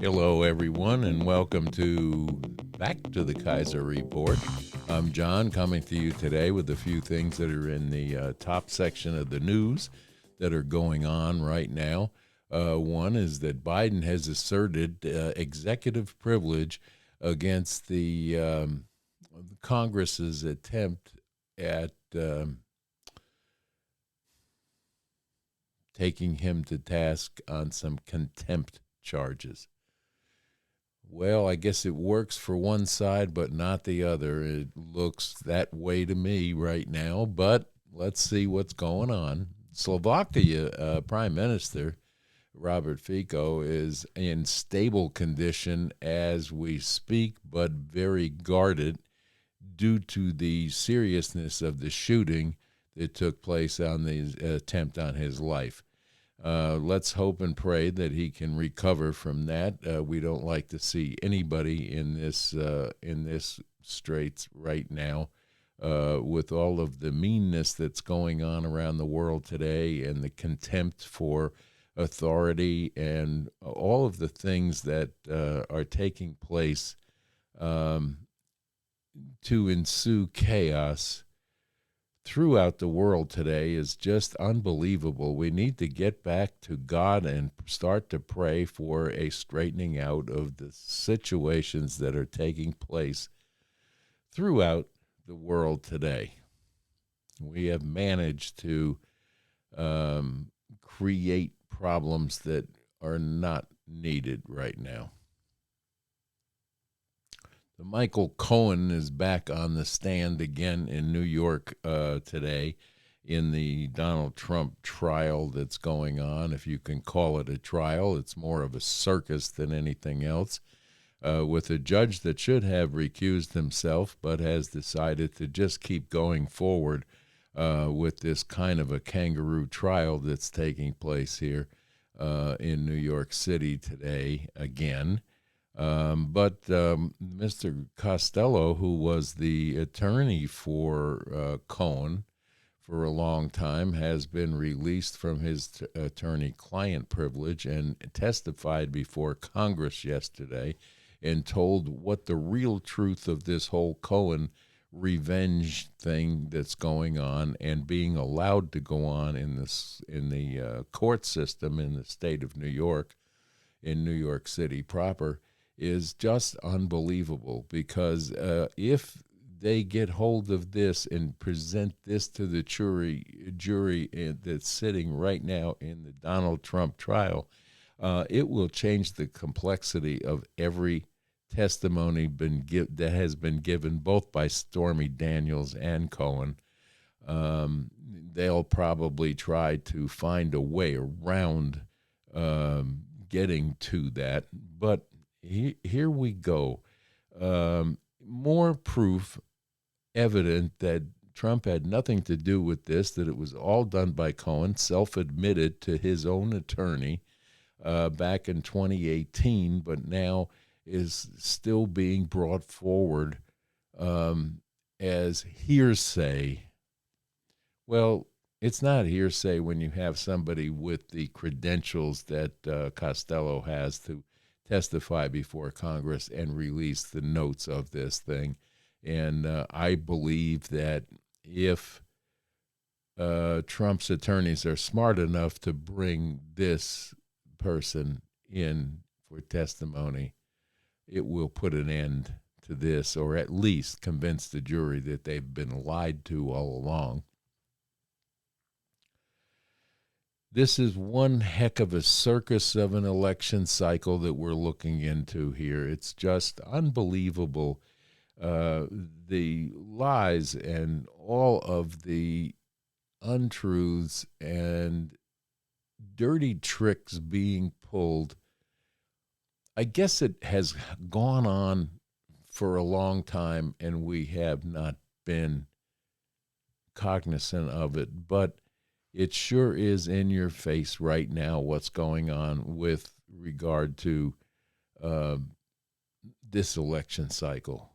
Hello, everyone, and welcome back to the Kaiser Report. I'm John, coming to you today with a few things that are in the top section of the news that are going on right now. One is that Biden has asserted executive privilege against the Congress's attempt at taking him to task on some contempt charges. Well, I guess it works for one side, but not the other. It looks that way to me right now, but let's see what's going on. Slovakia Prime Minister Robert Fico is in stable condition as we speak, but very guarded due to the seriousness of the shooting that took place on the attempt on his life. Let's hope and pray that he can recover from that. We don't like to see anybody in this straits right now, with all of the meanness that's going on around the world today and the contempt for authority and all of the things that are taking place to ensue chaos throughout the world today is just unbelievable. We need to get back to God and start to pray for a straightening out of the situations that are taking place throughout the world today. We have managed to create problems that are not needed right now. Michael Cohen is back on the stand again in New York today in the Donald Trump trial that's going on. If you can call it a trial, it's more of a circus than anything else, with a judge that should have recused himself but has decided to just keep going forward with this kind of a kangaroo trial that's taking place here in New York City today again. But Mr. Costello, who was the attorney for Cohen for a long time, has been released from his attorney-client privilege and testified before Congress yesterday and told what the real truth of this whole Cohen revenge thing that's going on and being allowed to go on in the court system in the state of New York, in New York City proper, is just unbelievable, because if they get hold of this and present this to the jury that's sitting right now in the Donald Trump trial, it will change the complexity of every testimony that has been given both by Stormy Daniels and Cohen. They'll probably try to find a way around getting to that, but here we go. More proof evident that Trump had nothing to do with this, that it was all done by Cohen, self-admitted to his own attorney back in 2018, but now is still being brought forward as hearsay. Well, it's not hearsay when you have somebody with the credentials that Costello has to testify before Congress and release the notes of this thing. And I believe that if Trump's attorneys are smart enough to bring this person in for testimony, it will put an end to this, or at least convince the jury that they've been lied to all along. This is one heck of a circus of an election cycle that we're looking into here. It's just unbelievable, the lies and all of the untruths and dirty tricks being pulled. I guess it has gone on for a long time, and we have not been cognizant of it, but it sure is in your face right now what's going on with regard to this election cycle,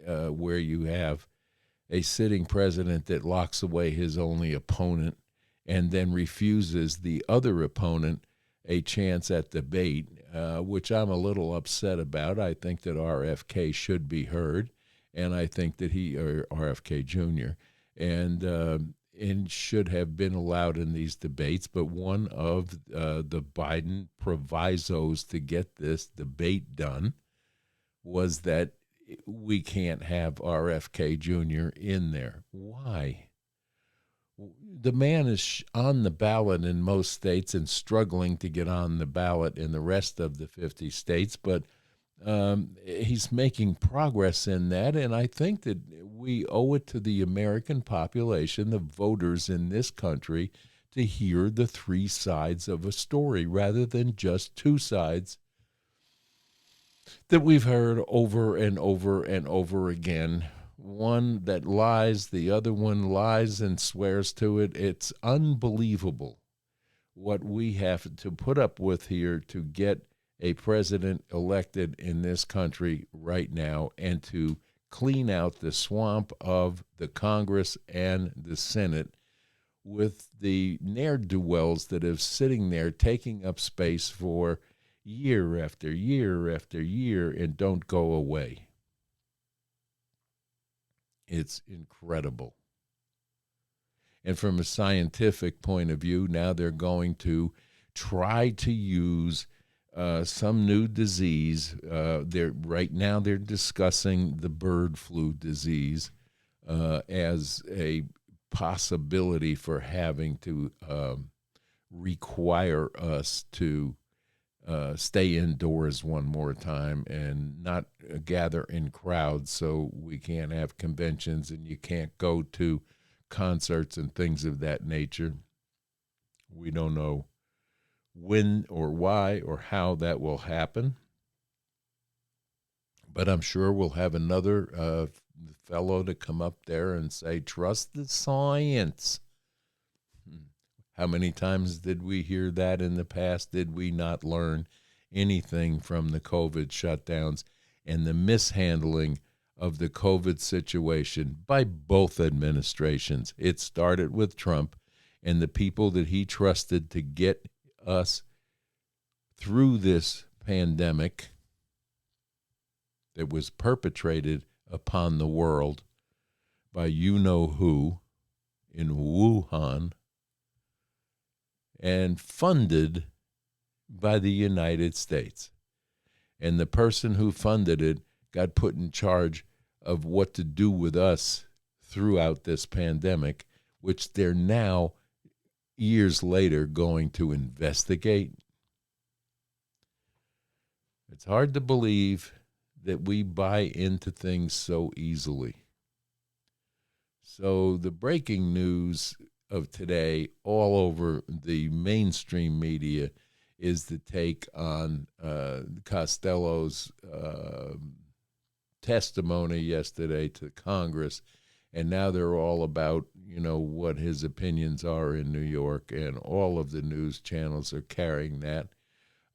where you have a sitting president that locks away his only opponent and then refuses the other opponent a chance at debate, which I'm a little upset about. I think that RFK should be heard, and I think that or RFK Jr., and should have been allowed in these debates. But one of the Biden provisos to get this debate done was that we can't have RFK Jr. in there. Why? The man is on the ballot in most states and struggling to get on the ballot in the rest of the 50 states, but he's making progress in that, and I think that we owe it to the American population, the voters in this country, to hear the three sides of a story rather than just two sides that we've heard over and over and over again. One that lies, the other one lies and swears to it. It's unbelievable what we have to put up with here to get a president elected in this country right now and to clean out the swamp of the Congress and the Senate with the ne'er-do-wells that are sitting there taking up space for year after year after year and don't go away. It's incredible. And from a scientific point of view, now they're going to try to use some new disease. Right now they're discussing the bird flu disease as a possibility for having to require us to stay indoors one more time and not gather in crowds, so we can't have conventions and you can't go to concerts and things of that nature. We don't know when or why or how that will happen, but I'm sure we'll have another fellow to come up there and say, trust the science. How many times did we hear that in the past? Did we not learn anything from the COVID shutdowns and the mishandling of the COVID situation by both administrations? It started with Trump and the people that he trusted to get us through this pandemic that was perpetrated upon the world by you-know-who in Wuhan and funded by the United States. And the person who funded it got put in charge of what to do with us throughout this pandemic, which they're now, years later, going to investigate. It's hard to believe that we buy into things so easily. So the breaking news of today all over the mainstream media is the take on Costello's testimony yesterday to Congress, and now they're all about, what his opinions are in New York, and all of the news channels are carrying that.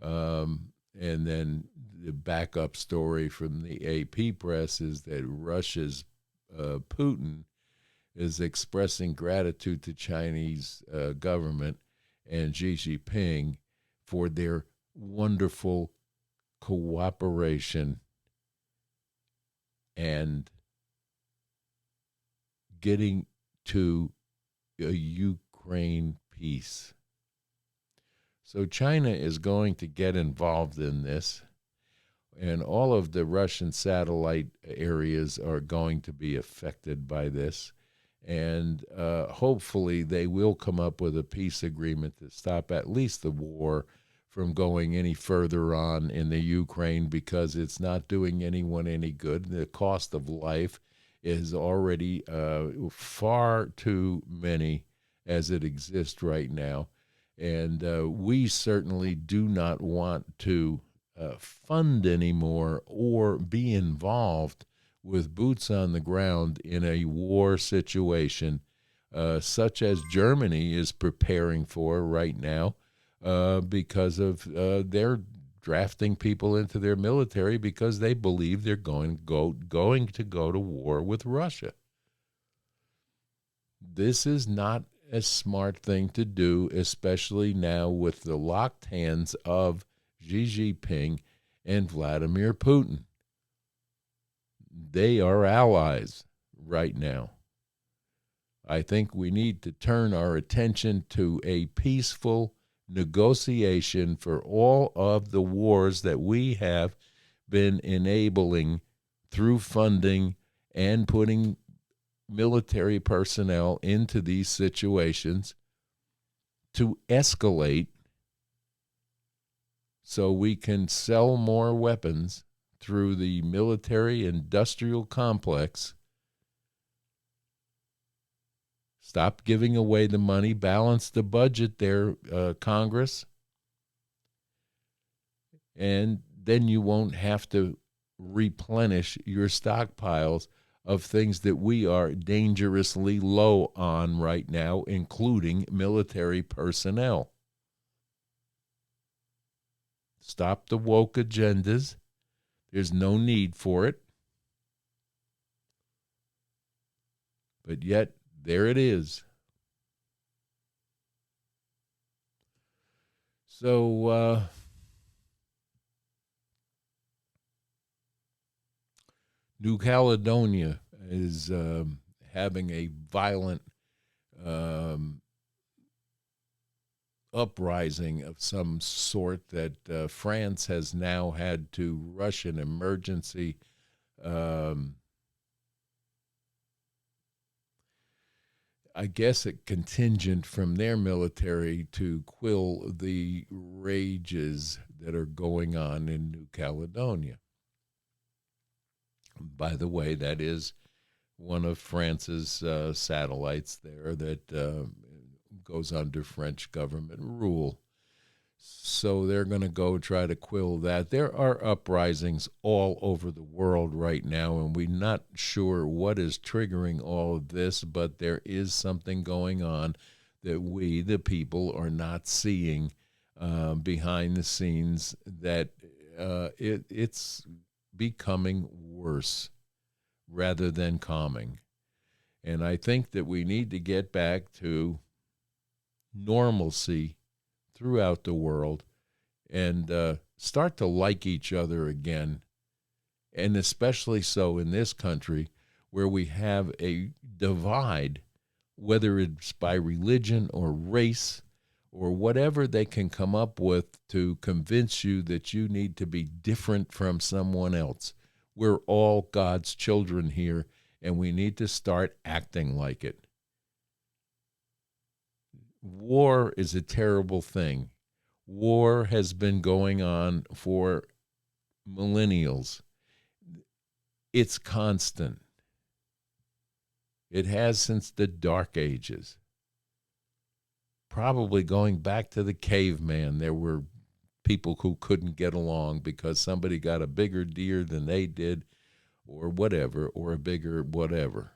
And then the backup story from the AP press is that Russia's Putin is expressing gratitude to Chinese government and Xi Jinping for their wonderful cooperation and getting to a Ukraine peace. So China is going to get involved in this, and all of the Russian satellite areas are going to be affected by this. And hopefully they will come up with a peace agreement to stop at least the war from going any further on in the Ukraine, because it's not doing anyone any good. The cost of life is already far too many as it exists right now. And we certainly do not want to fund anymore or be involved with boots on the ground in a war situation such as Germany is preparing for right now because of their drafting people into their military because they believe they're going to go to war with Russia. This is not a smart thing to do, especially now with the locked hands of Xi Jinping and Vladimir Putin. They are allies right now. I think we need to turn our attention to a peaceful negotiation for all of the wars that we have been enabling through funding and putting military personnel into these situations to escalate so we can sell more weapons through the military industrial complex. Stop giving away the money, balance the budget there, Congress, and then you won't have to replenish your stockpiles of things that we are dangerously low on right now, including military personnel. Stop the woke agendas. There's no need for it. But yet, there it is. So, New Caledonia is having a violent uprising of some sort that France has now had to rush an emergency I guess a contingent from their military to quell the rages that are going on in New Caledonia. By the way, that is one of France's satellites there that goes under French government rule. So they're going to go try to quell that. There are uprisings all over the world right now, and we're not sure what is triggering all of this, but there is something going on that we, the people, are not seeing behind the scenes, that it's becoming worse rather than calming. And I think that we need to get back to normalcy throughout the world and start to like each other again, and especially so in this country where we have a divide, whether it's by religion or race or whatever they can come up with to convince you that you need to be different from someone else. We're all God's children here, and we need to start acting like it. War is a terrible thing. War has been going on for millennials. It's constant. It has since the Dark Ages. Probably going back to the caveman, there were people who couldn't get along because somebody got a bigger deer than they did, or whatever, or a bigger whatever.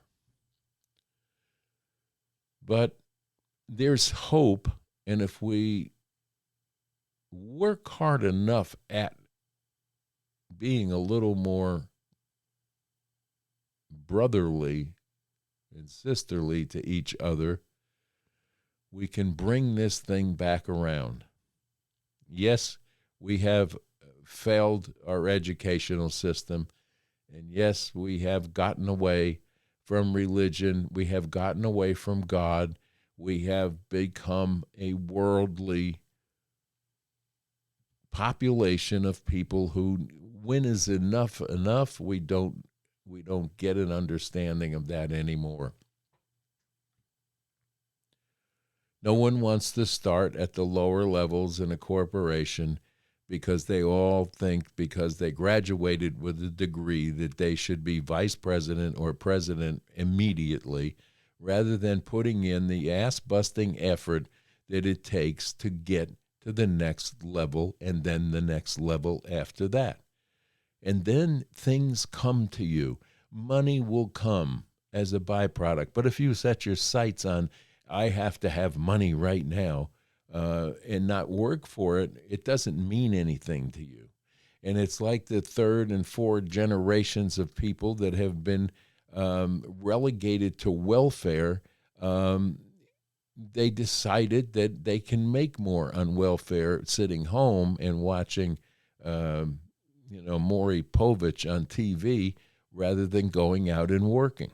But there's hope, and if we work hard enough at being a little more brotherly and sisterly to each other, we can bring this thing back around. Yes, we have failed our educational system, and yes, we have gotten away from religion. We have gotten away from God. We have become a worldly population of people who, when is enough, we don't get an understanding of that anymore. No one wants to start at the lower levels in a corporation because they all think because they graduated with a degree that they should be vice president or president immediately, rather than putting in the ass-busting effort that it takes to get to the next level and then the next level after that. And then things come to you. Money will come as a byproduct. But if you set your sights on, I have to have money right now, and not work for it, it doesn't mean anything to you. And it's like the third and fourth generations of people that have been relegated to welfare they decided that they can make more on welfare sitting home and watching, Maury Povich on TV rather than going out and working.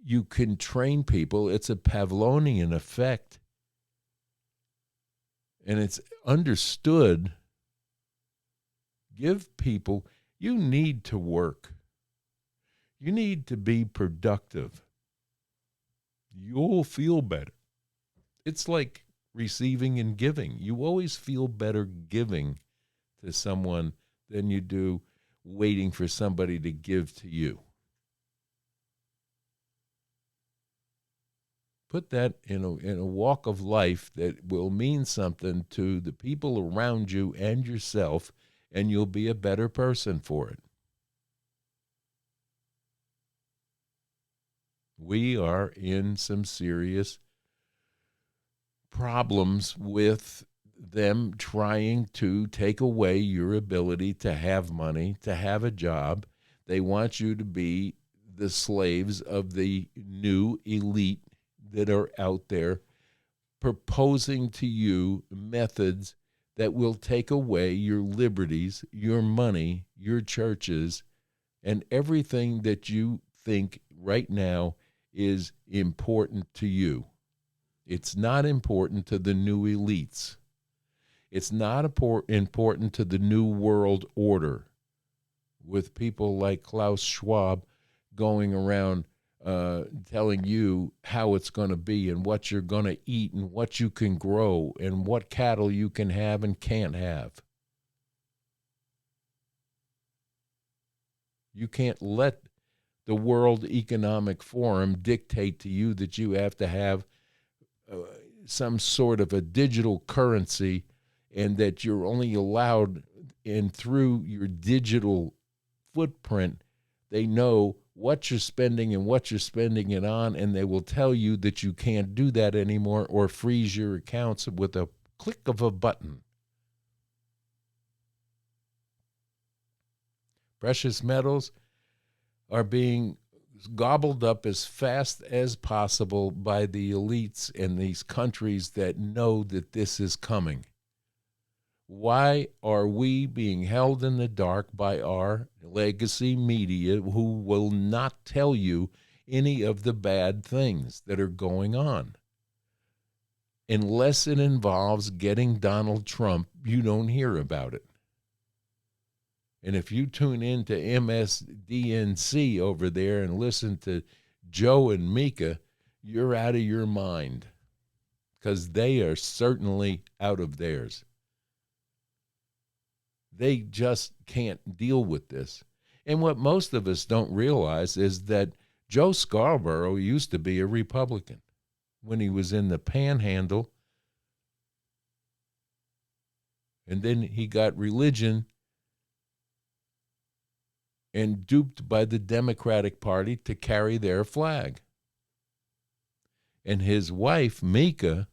You can train people. It's a Pavlovian effect. And it's understood. Give people, you need to work. You need to be productive. You'll feel better. It's like receiving and giving. You always feel better giving to someone than you do waiting for somebody to give to you. Put that in a walk of life that will mean something to the people around you and yourself, and you'll be a better person for it. We are in some serious problems with them trying to take away your ability to have money, to have a job. They want you to be the slaves of the new elite that are out there proposing to you methods that will take away your liberties, your money, your churches, and everything that you think right now is important to you. It's not important to the new elites. It's not important to the new world order with people like Klaus Schwab going around telling you how it's going to be and what you're going to eat and what you can grow and what cattle you can have and can't have. You can't let the World Economic Forum dictate to you that you have to have some sort of a digital currency and that you're only allowed in through your digital footprint. They know what you're spending and what you're spending it on, and they will tell you that you can't do that anymore or freeze your accounts with a click of a button. Precious metals are being gobbled up as fast as possible by the elites in these countries that know that this is coming. Why are we being held in the dark by our legacy media who will not tell you any of the bad things that are going on? Unless it involves getting Donald Trump, you don't hear about it. And if you tune in to MSDNC over there and listen to Joe and Mika, you're out of your mind, because they are certainly out of theirs. They just can't deal with this. And what most of us don't realize is that Joe Scarborough used to be a Republican when he was in the Panhandle, and then he got religion and duped by the Democratic Party to carry their flag. And his wife, Mika,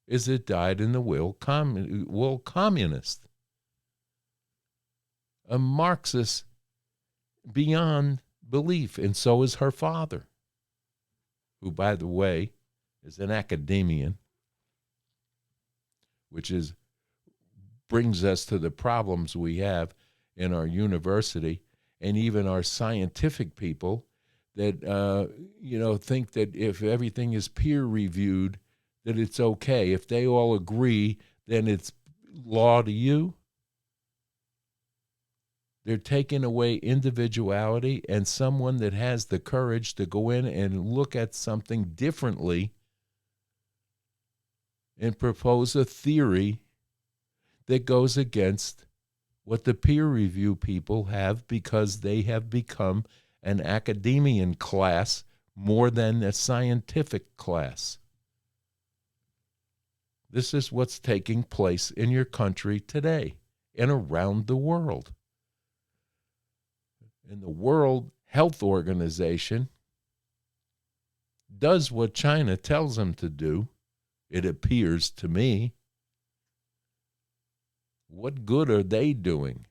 is a dyed-in-the-wool communist, a Marxist beyond belief, and so is her father, who, by the way, is an academician, which brings us to the problems we have in our university and even our scientific people that think that if everything is peer-reviewed, that it's okay. If they all agree, then it's law to you. They're taking away individuality and someone that has the courage to go in and look at something differently and propose a theory that goes against what the peer review people have, because they have become an academician class more than a scientific class. This is what's taking place in your country today and around the world. And the World Health Organization does what China tells them to do, it appears to me. What good are they doing?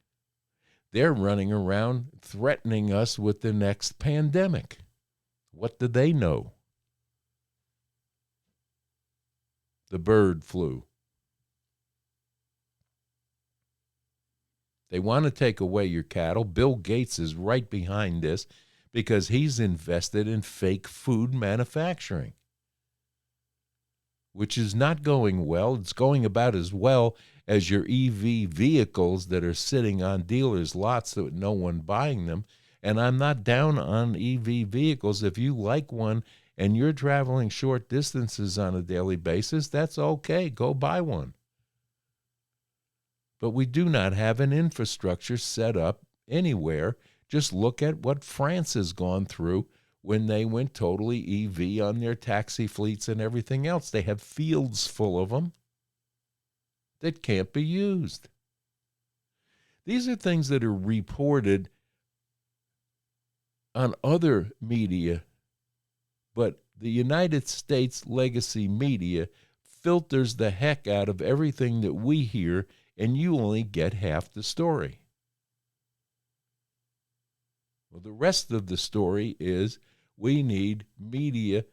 They're running around threatening us with the next pandemic. What do they know? the bird flu. They want to take away your cattle. Bill Gates is right behind this because he's invested in fake food manufacturing, which is not going well. It's going about as well as your EV vehicles that are sitting on dealers' lots with no one buying them. And I'm not down on EV vehicles. If you like one and you're traveling short distances on a daily basis, that's okay. Go buy one. But we do not have an infrastructure set up anywhere. Just look at what France has gone through when they went totally EV on their taxi fleets and everything else. They have fields full of them that can't be used. These are things that are reported on other media, but the United States legacy media filters the heck out of everything that we hear, and you only get half the story. Well, the rest of the story is we need media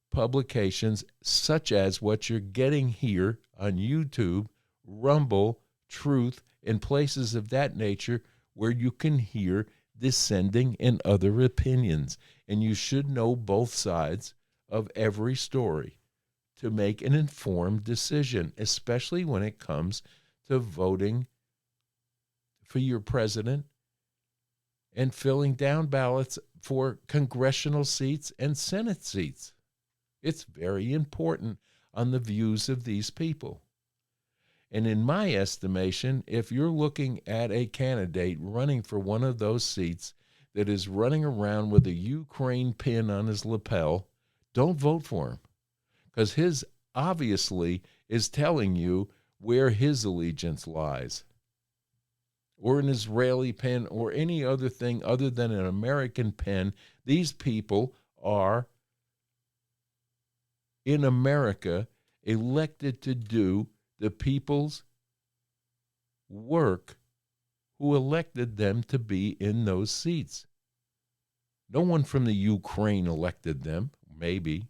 publications such as what you're getting here on YouTube, Rumble, Truth, and places of that nature where you can hear dissenting and other opinions. And you should know both sides of every story to make an informed decision, especially when it comes to voting for your president and filling down ballots for congressional seats and Senate seats. It's very important on the views of these people. And in my estimation, if you're looking at a candidate running for one of those seats that is running around with a Ukraine pin on his lapel, don't vote for him, because his obviously is telling you where his allegiance lies, or an Israeli pen, or any other thing other than an American pen. These people are, in America, elected to do the people's work who elected them to be in those seats. No one from the Ukraine elected them, maybe.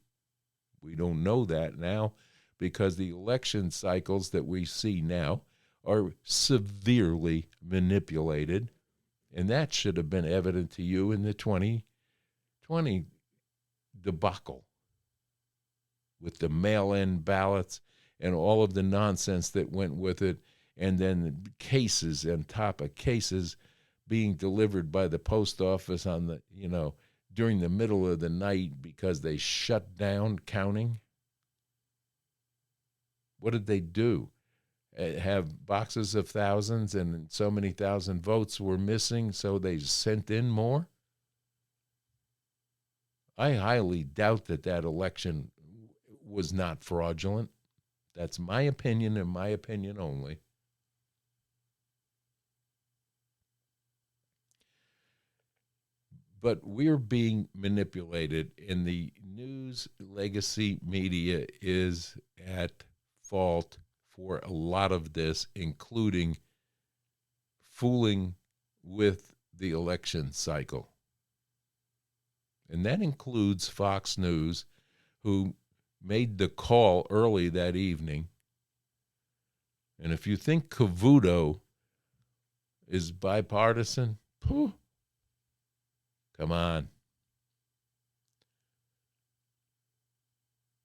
We don't know that now because the election cycles that we see now are severely manipulated, and that should have been evident to you in the 2020 debacle with the mail-in ballots and all of the nonsense that went with it, and then cases on top of cases being delivered by the post office on the, during the middle of the night because they shut down counting. What did they do? Have boxes of thousands and so many thousand votes were missing, so they sent in more? I highly doubt that election was not fraudulent. That's my opinion and my opinion only. But we're being manipulated, and the news legacy media is at fault for a lot of this, including fooling with the election cycle. And that includes Fox News, who made the call early that evening. And if you think Cavuto is bipartisan, come on.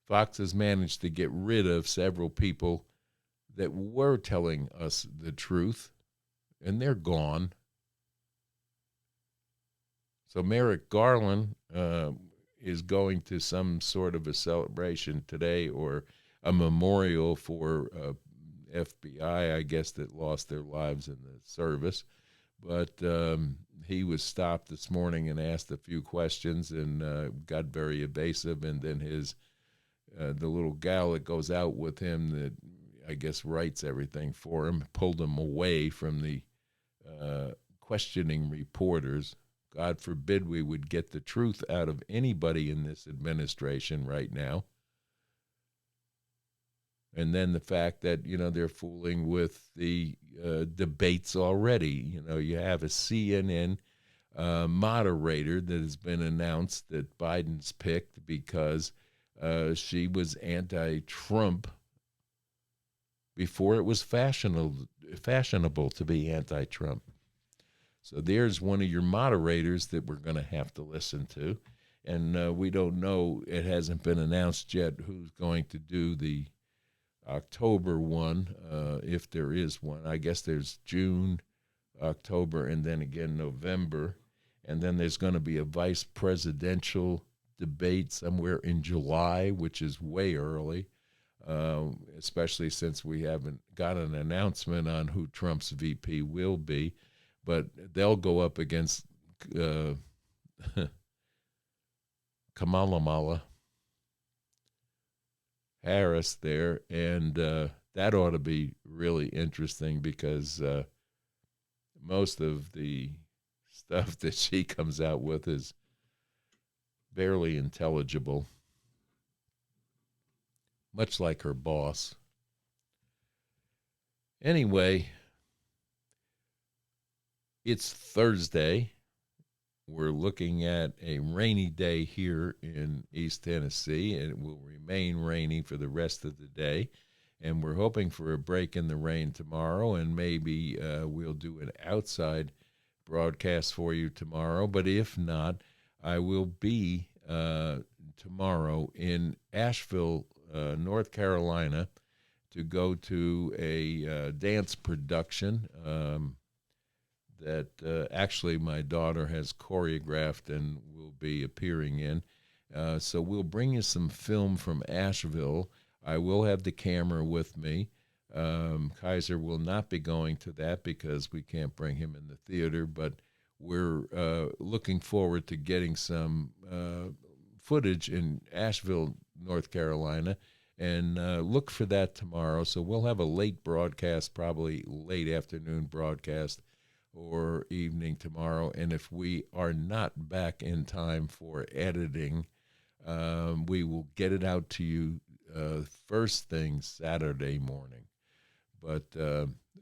Fox has managed to get rid of several people that were telling us the truth, and they're gone. So Merrick Garland is going to some sort of a celebration today, or a memorial for FBI, I guess, that lost their lives in the service. But he was stopped this morning and asked a few questions and got very evasive. And then his the little gal that goes out with him that I guess writes everything for him pulled him away from the questioning reporters. God forbid we would get the truth out of anybody in this administration right now. And then the fact that, they're fooling with the debates already. You have a CNN moderator that has been announced that Biden's picked because she was anti-Trump before it was fashionable to be anti-Trump. So there's one of your moderators that we're going to have to listen to. And we don't know, it hasn't been announced yet who's going to do the October one, if there is one. I guess there's June, October, and then again November. And then there's going to be a vice presidential debate somewhere in July, which is way early, especially since we haven't got an announcement on who Trump's VP will be. But they'll go up against Kamala Harris there, and that ought to be really interesting because most of the stuff that she comes out with is barely intelligible, much like her boss. Anyway, it's Thursday. We're looking at a rainy day here in East Tennessee, and it will remain rainy for the rest of the day. And we're hoping for a break in the rain tomorrow, and maybe we'll do an outside broadcast for you tomorrow. But if not, I will be tomorrow in Asheville, North Carolina, to go to a dance production that actually my daughter has choreographed and will be appearing in. So we'll bring you some film from Asheville. I will have the camera with me. Kaiser will not be going to that because we can't bring him in the theater, but we're looking forward to getting some footage in Asheville, North Carolina, and look for that tomorrow. So we'll have a late broadcast, probably late afternoon broadcast, or evening tomorrow. And if we are not back in time for editing, we will get it out to you first thing Saturday morning. But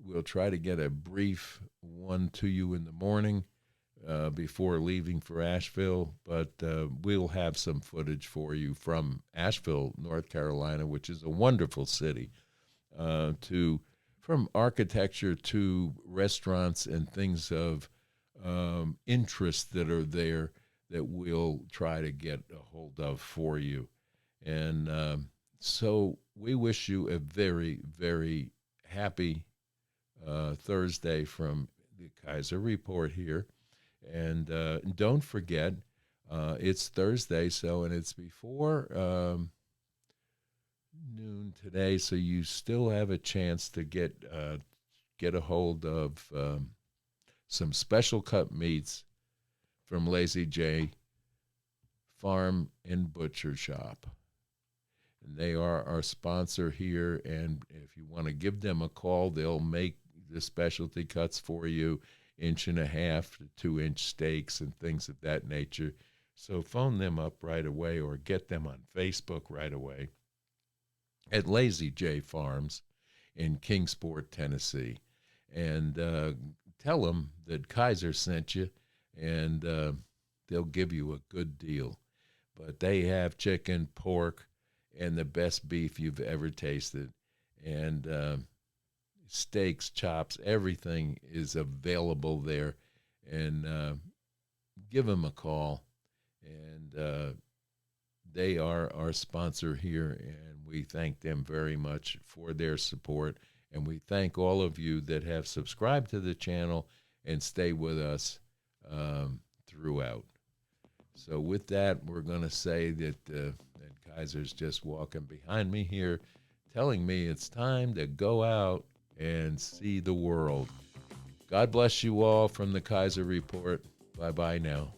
we'll try to get a brief one to you in the morning before leaving for Asheville. But we'll have some footage for you from Asheville, North Carolina, which is a wonderful city, from architecture to restaurants and things of interest that are there that we'll try to get a hold of for you. And so we wish you a very, very happy Thursday from the Kaiser Report here. And don't forget, it's Thursday, and it's before noon today, so you still have a chance to get a hold of some special cut meats from Lazy J Farm and Butcher Shop. And they are our sponsor here, and if you want to give them a call, they'll make the specialty cuts for you, 1.5 to 2-inch steaks and things of that nature. So phone them up right away or get them on Facebook right away at Lazy J Farms in Kingsport, Tennessee. And tell them that Kaiser sent you, and they'll give you a good deal. But they have chicken, pork, and the best beef you've ever tasted. And steaks, chops, everything is available there. And give them a call. And they are our sponsor here, and we thank them very much for their support. And we thank all of you that have subscribed to the channel and stay with us throughout. So with that, we're going to say that Kaiser's just walking behind me here, telling me it's time to go out and see the world. God bless you all from the Kaiser Report. Bye-bye now.